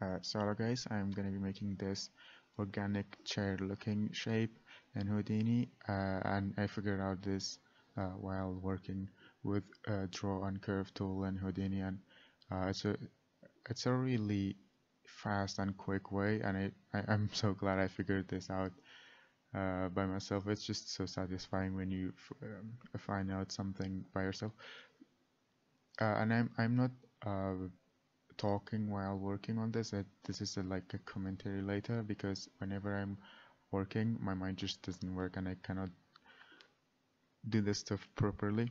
So hello guys, I'm gonna be making this organic chair looking shape in Houdini, and I figured out this while working with draw and curve tool in Houdini, and it's a really fast and quick way, and I'm so glad I figured this out by myself. It's just so satisfying when you find out something by yourself. And I'm not talking while working on this. This is like a commentary later because whenever I'm working, my mind just doesn't work and I cannot do this stuff properly.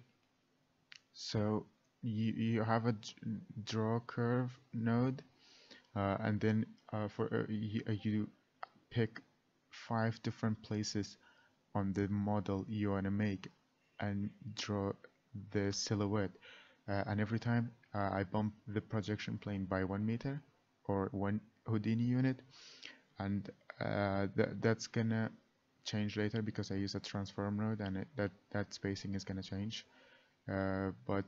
So you have a draw curve node, and then you pick 5 different places on the model you want to make and draw the silhouette. And every time I bump the projection plane by 1 meter or one Houdini unit, and that's gonna change later because I use a transform node, and that spacing is gonna change. But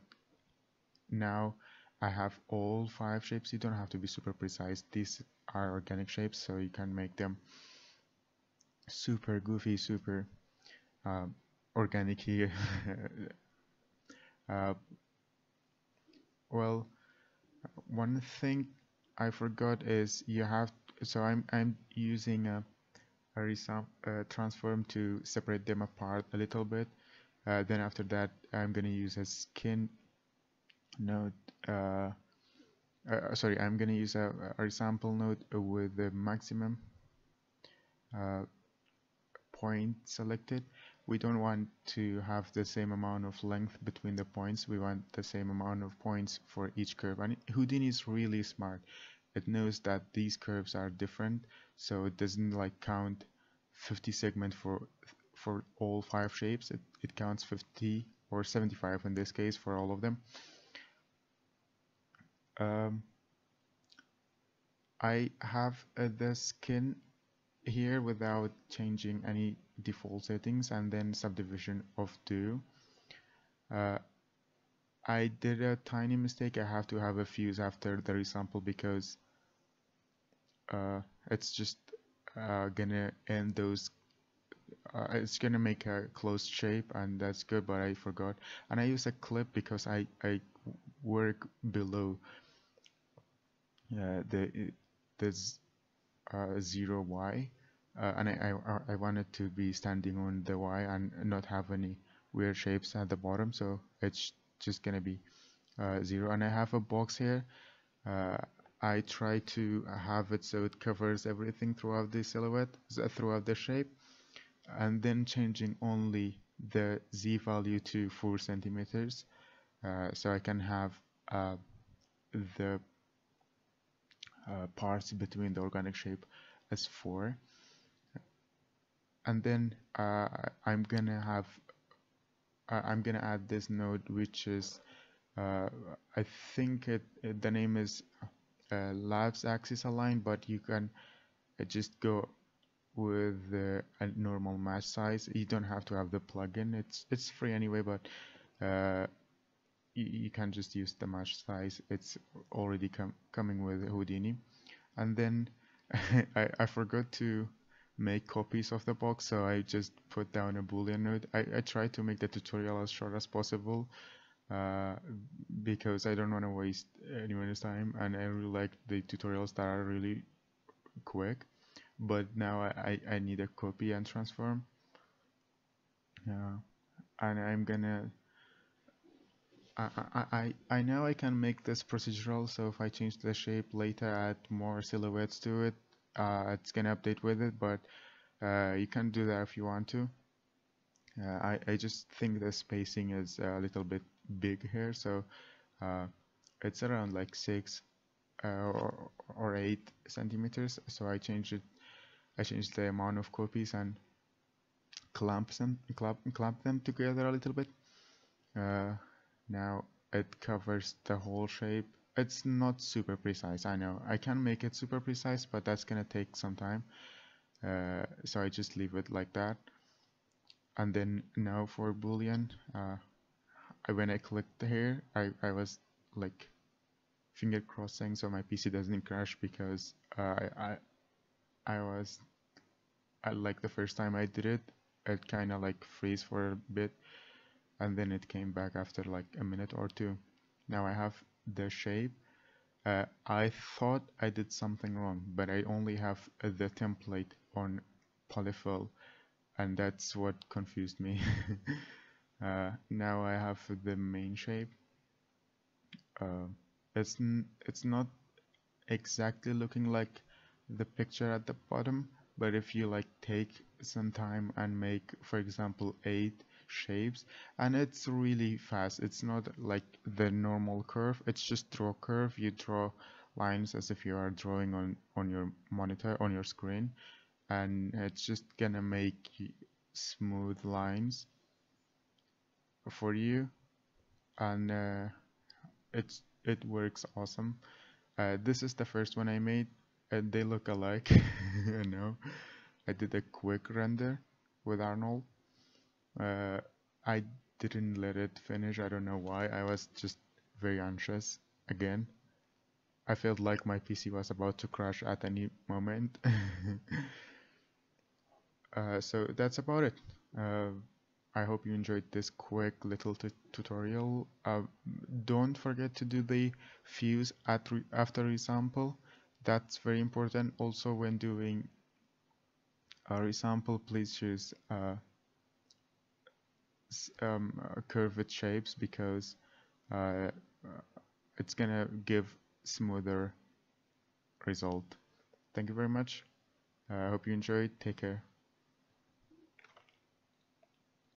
now I have all 5 shapes. You don't have to be super precise. These are organic shapes, so you can make them super goofy, super um, organic here. uh, well, one thing I forgot is you have. So I'm using a transform to separate them apart a little bit. Then after that, I'm gonna use a skin node. Sorry, I'm gonna use a resample node with the maximum uh, point selected. We don't want to have the same amount of length between the points. We want the same amount of points for each curve. And Houdini is really smart. It knows that these curves are different, so it doesn't like count 50 segment for all 5 shapes. It counts 50 or 75 in this case for all of them. Um, I have the skin here without changing any default settings, and then subdivision of do. I did a tiny mistake. I have to have a fuse after the resample because it's just gonna end those. It's gonna make a closed shape, and that's good, but I forgot. And I use a clip because I work below the 0 y, and I wanted to be standing on the y and not have any weird shapes at the bottom, so it's just gonna be 0. And I have a box here. uh, I try to have it so it covers everything throughout the silhouette, throughout the shape, and then changing only the z value to 4 centimeters, so I can have the parts between the organic shape as 4. And then I'm gonna have I'm gonna add this node, which is I think the name is labs axis align, but you can just go with a normal match size. You don't have to have the plugin. It's free anyway, but you can just use the match size. It's already coming with Houdini. And then I forgot to make copies of the box, so I just put down a boolean node. I try to make the tutorial as short as possible uh, because I don't want to waste anyone's time, and I really like the tutorials that are really quick. But now I need a copy and transform. And I'm gonna I know I can make this procedural, so if I change the shape later, add more silhouettes to it, it's gonna update with it, but you can do that if you want to. I just think the spacing is a little bit big here, so uh, it's around like 6 or 8 centimeters. So I changed it. I changed the amount of copies and clamp them together a little bit. Now it covers the whole shape. It's not super precise, I know. I can make it super precise, but that's gonna take some time. So I just leave it like that. And then now for Boolean, when I clicked here, I was like finger crossing so my PC doesn't crash, because I was like the first time I did it, it kind of like freeze for a bit, and then it came back after like a minute or two. Now I have the shape. I thought I did something wrong, but I only have the template on polyfill, and that's what confused me. Now I have the main shape. Uh, it's not exactly looking like the picture at the bottom, but if you like take some time and make, for example, 8 shapes, and it's really fast. It's not like the normal curve. It's just draw curve. You draw lines as if you are drawing on your monitor, on your screen, and it's just gonna make smooth lines for you, and it works awesome. This is the first one I made, and they look alike. I know. I did a quick render with Arnold. Uh, I didn't let it finish. I don't know why. I was just very anxious again. I felt like my PC was about to crash at any moment. So that's about it. Uh, I hope you enjoyed this quick little tutorial. Don't forget to do the fuse after resample. That's very important. Also, when doing a resample, please choose curved shapes, because uh, it's gonna give smoother result. Thank you very much. I hope you enjoyed. Take care.